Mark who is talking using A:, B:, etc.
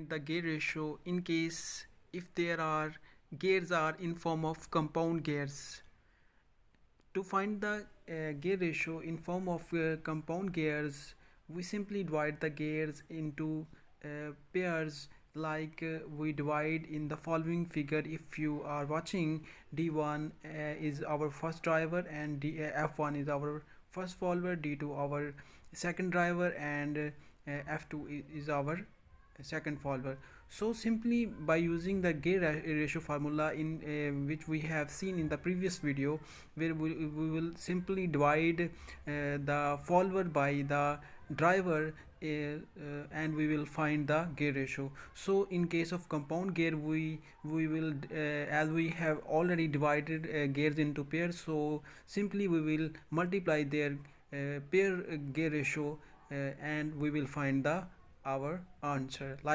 A: the gear ratio in case if there are gears are in form of compound gears. To find the gear ratio in form of compound gears, we simply divide the gears into pairs like we divide in the following figure. If you are watching, D1 is our first driver and F1 is our first follower, D2 our second driver, and F2 is our second follower. So simply by using the gear ratio formula in which we have seen in the previous video, where we will simply divide the follower by the driver, and we will find the gear ratio. So in case of compound gear, we will as we have already divided gears into pairs, so simply we will multiply their pair gear ratio, and we will find the our answer. Like